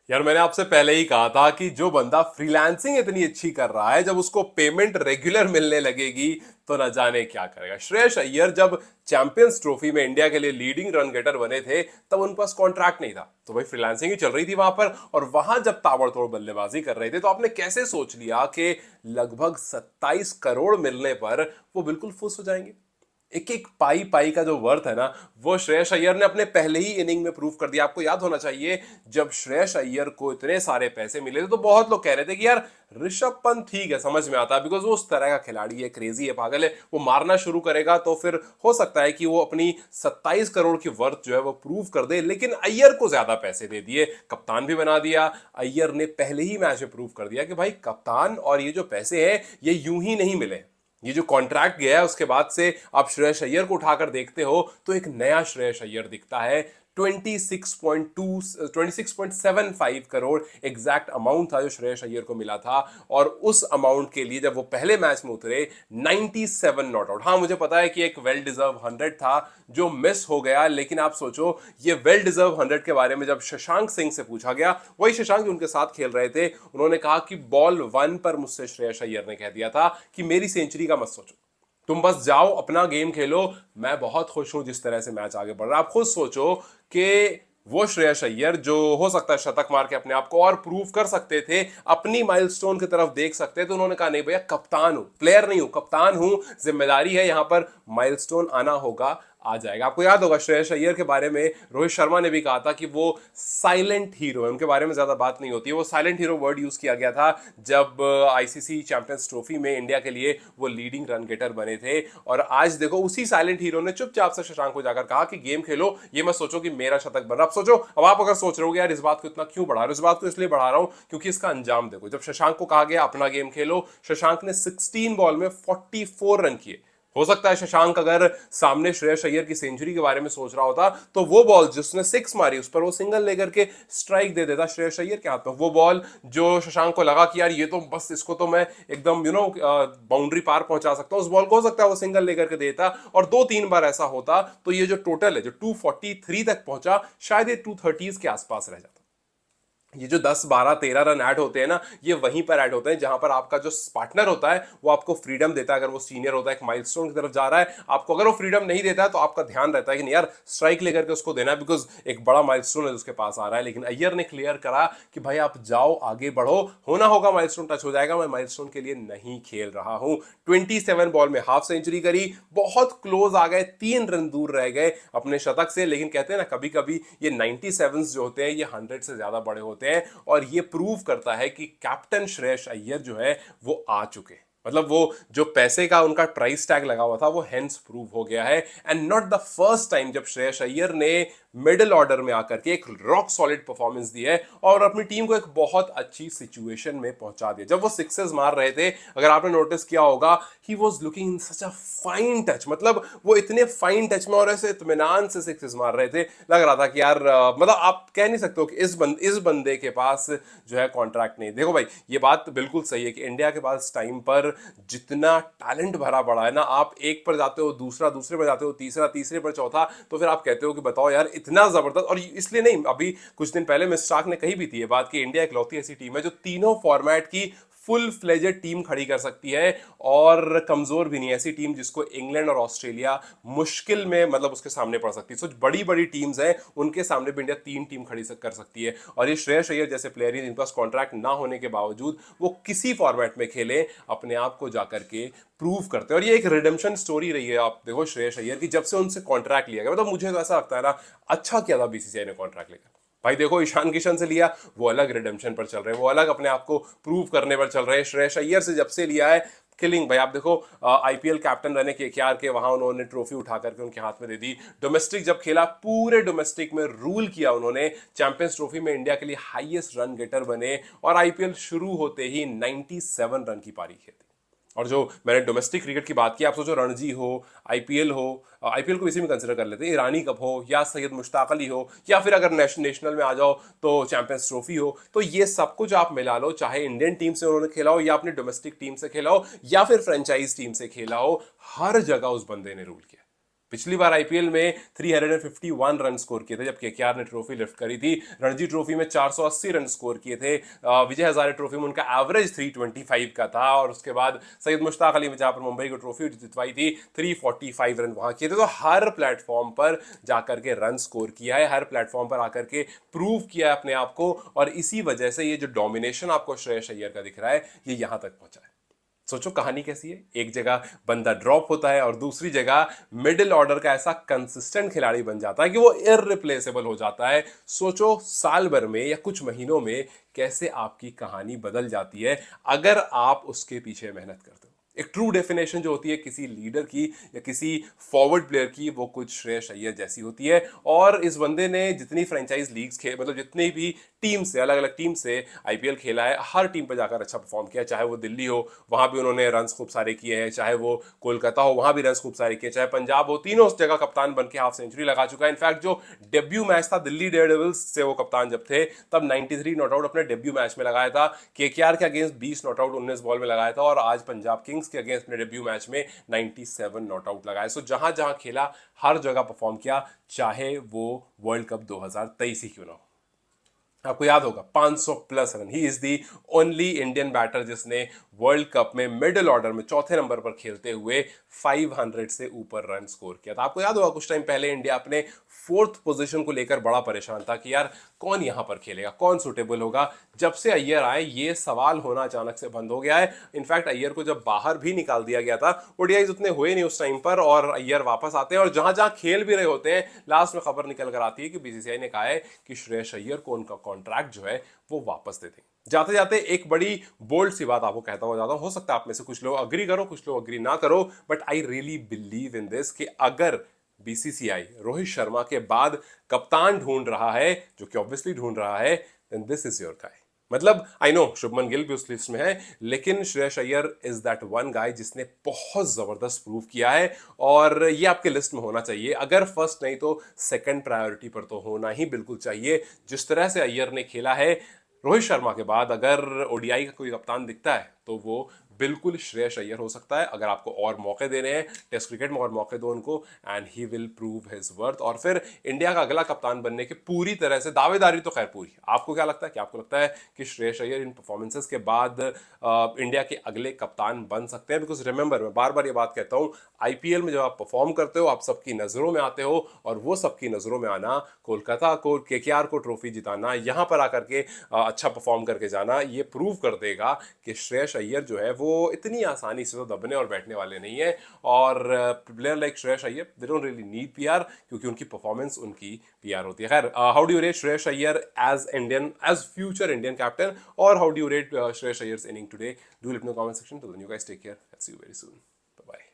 यार मैंने आपसे पहले ही कहा था कि जो बंदा फ्रीलांसिंग इतनी अच्छी कर रहा है, जब उसको पेमेंट रेगुलर मिलने लगेगी तो न जाने क्या करेगा। श्रेयस अय्यर जब चैंपियंस ट्रॉफी में इंडिया के लिए लीडिंग रन गेटर बने थे, तब उनके पास कॉन्ट्रैक्ट नहीं था, तो भाई फ्रीलांसिंग ही चल रही थी वहां पर। और वहां जब ताबड़तोड़ बल्लेबाजी कर रहे थे, तो आपने कैसे सोच लिया कि लगभग 27 करोड़ मिलने पर वो बिल्कुल खुश हो जाएंगे। एक एक पाई पाई का जो वर्थ है ना, वो श्रेयस अय्यर ने अपने पहले ही इनिंग में प्रूव कर दिया। आपको याद होना चाहिए, जब श्रेयस अय्यर को इतने सारे पैसे मिले थे, तो बहुत लोग कह रहे थे कि यार ऋषभ पंत ठीक है, समझ में आता है, बिकॉज वो उस तरह का खिलाड़ी है, क्रेजी है, पागल है, वो मारना शुरू करेगा तो फिर हो सकता है कि वो अपनी 27 करोड़ की वर्थ जो है वो प्रूव कर दे। लेकिन अय्यर को ज्यादा पैसे दे दिए, कप्तान भी बना दिया। अय्यर ने पहले ही मैच में प्रूव कर दिया कि भाई कप्तान और ये जो पैसे हैं ये यूं ही नहीं मिले। ये जो कॉन्ट्रैक्ट गया है उसके बाद से आप श्रेयस अय्यर को उठाकर देखते हो तो एक नया श्रेयस अय्यर दिखता है। 26.75 करोड़ एग्जैक्ट अमाउंट था जो श्रेयस अय्यर को मिला था। और उस अमाउंट के लिए जब वो पहले मैच में उतरे, 97 नॉट आउट। हाँ, मुझे पता है कि एक वेल डिजर्व 100 था जो मिस हो गया, लेकिन आप सोचो ये वेल डिजर्व 100 के बारे में जब शशांक सिंह से पूछा गया, वही शशांक जो उनके साथ खेल रहे थे, उन्होंने कहा कि बॉल 1 पर मुझसे श्रेयस अय्यर ने कह दिया था कि मेरी सेंचुरी का मत सोचो, तुम बस जाओ अपना गेम खेलो, मैं बहुत खुश हूं जिस तरह से मैच आगे बढ़ रहा है। आप खुद सोचो कि वो श्रेयस अय्यर जो हो सकता है शतक मार के अपने आप को और प्रूव कर सकते थे, अपनी माइलस्टोन की तरफ देख सकते, तो उन्होंने कहा नहीं भैया, कप्तान हूं, प्लेयर नहीं हूं, कप्तान हूं, जिम्मेदारी है यहां पर, माइलस्टोन आना होगा, आ जाएगा। आपको याद होगा श्रेयस अय्यर के बारे में रोहित शर्मा ने भी कहा था कि वो साइलेंट हीरो है, उनके बारे में ज्यादा बात नहीं होती है। वो साइलेंट हीरो वर्ड यूज किया गया था जब आईसीसी चैंपियंस ट्रॉफी में इंडिया के लिए वो लीडिंग रन गेटर बने थे। और आज देखो उसी साइलेंट हीरो ने चुपचाप से शशांक को जाकर कहा कि गेम खेलो, ये मत सोचो कि मेरा शतक बन रहा। अब सोचो, अब आप अगर सोच रहे हो यार इस बात को इतना क्यों बढ़ा रहे हो, इस बात को इसलिए बढ़ा रहा हूं क्योंकि इसका अंजाम देखो। जब शशांक को कहा गया अपना गेम खेलो, शशांक ने 16 बॉल में 44 रन किए। हो सकता है शशांक अगर सामने श्रेयस अय्यर की सेंचुरी के बारे में सोच रहा होता, तो वो बॉल जिसने सिक्स मारी उस पर वो सिंगल लेकर के स्ट्राइक दे देता श्रेयस अय्यर के हाथ में। वो बॉल जो शशांक को लगा कि यार ये तो बस इसको तो मैं एकदम बाउंड्री पार पहुंचा सकता हूं, उस बॉल को हो सकता है वो सिंगल लेकर के देता। और दो तीन बार ऐसा होता तो ये जो टोटल है जो 243 तक पहुंचा, शायद ये 230 के आसपास रह जाता। ये जो 10 12 13 रन ऐड होते हैं ना, ये वहीं पर ऐड होते हैं जहां पर आपका जो पार्टनर होता है वो आपको फ्रीडम देता है। अगर वो सीनियर होता है, एक माइलस्टोन की तरफ जा रहा है, आपको अगर वो फ्रीडम नहीं देता है तो आपका ध्यान रहता है कि नहीं यार स्ट्राइक लेकर के उसको देना है, बिकॉज एक बड़ा माइलस्टोन है उसके पास आ रहा है। लेकिन अय्यर ने क्लियर करा कि भाई आप जाओ आगे बढ़ो, होना होगा माइलस्टोन टच हो जाएगा, मैं माइलस्टोन के लिए नहीं खेल रहा हूं। 27 बॉल में हाफ सेंचुरी करी, बहुत क्लोज आ गए, 3 रन दूर रह गए अपने शतक से। लेकिन कहते हैं ना कभी कभी ये 97 जो होते हैं ये 100 से ज्यादा बड़े होते हैं। और ये प्रूव करता है कि कैप्टन श्रेयस अय्यर जो है वो आ चुके हैं। मतलब वो जो पैसे का उनका प्राइस टैग लगा हुआ था वो हेंस प्रूव हो गया है। And not the first time जब श्रेयस अय्यर ने मिडिल ऑर्डर में आकर के एक रॉक सॉलिड परफॉर्मेंस दी है और अपनी टीम को एक बहुत अच्छी सिचुएशन में पहुंचा दिया। जब वो सिक्सेस मार रहे थे, अगर आपने नोटिस किया होगा, he was looking in such a fine touch, मतलब वो इतने फाइन टच में और ऐसे इत्मीनान से सिक्सेस मार रहे थे, लग रहा था कि यार मतलब आप कह नहीं सकते हो कि इस बंदे के पास जो है कॉन्ट्रैक्ट नहीं। देखो भाई, ये बात बिल्कुल सही है कि इंडिया के पास टाइम पर जितना टैलेंट भरा पड़ा है ना, आप एक पर जाते हो, दूसरा दूसरे पर जाते हो, तीसरा तीसरे पर, चौथा, तो फिर आप कहते हो कि बताओ यार इतना जबरदस्त। और इसलिए नहीं, अभी कुछ दिन पहले मिस स्टार्क ने कही भी थी ये बात कि इंडिया इकलौती ऐसी टीम है जो तीनों फॉर्मेट की फुल फ्लेजेड टीम खड़ी कर सकती है और कमजोर भी नहीं। ऐसी टीम जिसको इंग्लैंड और ऑस्ट्रेलिया मुश्किल में मतलब उसके सामने पड़ सकती है। सो बड़ी बड़ी टीम्स हैं, उनके सामने भी इंडिया 3 टीम खड़ी कर सकती है। और ये श्रेयस अय्यर जैसे प्लेयर जिनके पास कॉन्ट्रैक्ट ना होने के बावजूद वो किसी फॉर्मेट में खेले, अपने आप को जाकर के प्रूव करते हैं। और ये एक रिडेम्पशन स्टोरी रही है। आप देखो श्रेयस अय्यर की, जब से उनसे कॉन्ट्रैक्ट लिया गया, मतलब मुझे तो ऐसा लगता है ना, अच्छा किया था बीसीसीआई ने कॉन्ट्रैक्ट लेकर। भाई देखो ईशान किशन से लिया, वो अलग रिडेम्पशन पर चल रहे हैं, वो अलग अपने आप को प्रूव करने पर चल रहे हैं। श्रेयस अय्यर से जब से लिया है, किलिंग। भाई आप देखो आईपीएल कैप्टन रहने के केकेआर के वहां उन्होंने ट्रॉफी उठा करके उनके हाथ में दे दी। डोमेस्टिक जब खेला, पूरे डोमेस्टिक में रूल किया उन्होंने। चैंपियंस ट्रॉफी में इंडिया के लिए हाईएस्ट रन गेटर बने और आईपीएल शुरू होते ही 97 रन की पारी खेली। और जो मैंने डोमेस्टिक क्रिकेट की बात की, आप सोचो रणजी हो, आईपीएल हो, आईपीएल को इसी में कंसिडर कर लेते हैं, ईरानी कप हो या सैयद मुश्ताक अली हो, या फिर अगर नेशनल में आ जाओ तो चैंपियंस ट्रॉफी हो, तो ये सब कुछ आप मिला लो, चाहे इंडियन टीम से उन्होंने खेला हो या अपनी डोमेस्टिक टीम से खेला हो या फिर फ्रेंचाइज टीम से खेला हो, हर जगह उस बंदे ने रूल किया। पिछली बार आईपीएल में 351 रन स्कोर किए थे जब केकेआर ने ट्रॉफी लिफ्ट करी थी। रणजी ट्रॉफी में 480 रन स्कोर किए थे। विजय हजारे ट्रॉफी में उनका एवरेज 325 का था, और उसके बाद सैयद मुश्ताक अली में जहां पर मुंबई को ट्रॉफी जितवाई थी 345 रन वहां किए थे। तो हर प्लेटफॉर्म पर जाकर के रन स्कोर किया है, हर प्लेटफॉर्म पर आकर के प्रूव किया है अपने आप को, और इसी वजह से ये जो डोमिनेशन आपको श्रेयस अय्यर का दिख रहा है ये यहां तक पहुंचा है। सोचो कहानी कैसी है, एक जगह बंदा ड्रॉप होता है और दूसरी जगह मिडिल ऑर्डर का ऐसा कंसिस्टेंट खिलाड़ी बन जाता है कि वो इररिप्लेसेबल हो जाता है। सोचो साल भर में या कुछ महीनों में कैसे आपकी कहानी बदल जाती है अगर आप उसके पीछे मेहनत करते हो। एक ट्रू डेफिनेशन जो होती है किसी लीडर की या किसी फॉरवर्ड प्लेयर की, वो कुछ श्रेयस अय्यर जैसी होती है। और इस बंदे ने जितनी फ्रेंचाइज लीग्स खेल, मतलब जितनी भी टीम से, अलग अलग टीम से आईपीएल खेला है, हर टीम पर जाकर अच्छा परफॉर्म किया। चाहे वो दिल्ली हो, वहां भी उन्होंने रन खूब सारे किए हैं, चाहे वो कोलकाता हो, वहां भी रन खूब सारे किए, चाहे पंजाब हो, तीनों उस जगह कप्तान बन के हाफ सेंचुरी लगा चुका है। इनफैक्ट जो डेब्यू मैच था दिल्ली डेयरडेविल्स से वो कप्तान जब थे, तब 93 नॉट आउट अपने डेब्यू मैच में लगाया था। केकेआर के अगेंस्ट 20 नॉट आउट 19 बॉल में लगाया था, और आज पंजाब किंग्स के अगेंस्ट अपने डेब्यू मैच में 97 नॉट आउट लगाए। सो जहां जहां खेला हर जगह परफॉर्म किया, चाहे वो वर्ल्ड कप 2023 ही क्यों ना हो। आपको याद होगा 500 plus run, he is the only Indian batter जिसने वर्ल्ड कप में मिडिल ऑर्डर में चौथे नंबर पर खेलते हुए 500 से ऊपर रन स्कोर किया था। आपको याद होगा कुछ टाइम पहले इंडिया अपने फोर्थ पोजीशन को लेकर बड़ा परेशान था कि यार कौन यहां पर खेलेगा, कौन सुटेबल होगा। जब से अय्यर आए ये सवाल होना अचानक से बंद हो गया है। इनफैक्ट अय्यर को जब बाहर भी निकाल दिया गया था, ओडीआईज उतने हुए नहीं उस टाइम पर, और अय्यर वापस आते हैं, और जहां जहां खेल भी रहे होते हैं लास्ट में खबर निकल कर आती है कि बीसीसीआई ने कहा है कि श्रेयस अय्यर को उनका कॉन्ट्रैक्ट जो है वो वापस दे देंगे। जाते जाते एक बड़ी बोल्ड सी बात आपको कहता हुआ जाता हूं, हो सकता है आप में से कुछ लोग अग्री करो, कुछ लोग अग्री ना करो, but I really believe in this कि अगर बीसीसीआई रोहित शर्मा के बाद कप्तान ढूंढ रहा है, जो कि ऑब्वियसली ढूंढ रहा है, then this is your guy. मतलब आई नो शुभमन गिल भी उस लिस्ट में है, लेकिन Shreyas Iyer is that one guy जिसने बहुत जबरदस्त प्रूव किया है, और ये आपके लिस्ट में होना चाहिए। अगर फर्स्ट नहीं तो सेकंड प्रायोरिटी पर तो होना ही बिल्कुल चाहिए। जिस तरह से अय्यर ने खेला है, रोहित शर्मा के बाद अगर ओडीआई का कोई कप्तान दिखता है तो वो बिल्कुल श्रेयस अय्यर हो सकता है। अगर आपको और मौके देने हैं, टेस्ट क्रिकेट में और मौके दो उनको, and he will prove his worth, और फिर इंडिया का अगला कप्तान बनने की पूरी तरह से दावेदारी तो खैर पूरी। आपको क्या लगता है, कि आपको लगता है कि श्रेयस अय्यर इन परफॉर्मेंसेस के बाद इंडिया के अगले कप्तान बन सकते हैं? बिकॉज रिमेंबर, मैं बार बार ये बात कहता हूँ, आईपीएल में जब आप परफॉर्म करते हो आप सबकी नजरों में आते हो, और वो सबकी नजरों में आना, कोलकाता को, केकेआर को ट्रॉफी जिताना, यहाँ पर आकर के अच्छा परफॉर्म करके जाना, ये प्रूव कर देगा कि श्रेयस अय्यर जो है वो इतनी आसानी से तो दबने और बैठने वाले नहीं है। और player like Shreyas Iyer they don't really need PR, क्योंकि उनकी परफॉर्मेंस उनकी पीआर होती है। खैर, how do you rate Shreyas Iyer as Indian, as future Indian captain, और how do you rate Shreyas Iyer's inning today? Do let me know comment section. Till then, you guys take care. I'll see you very soon. Bye bye.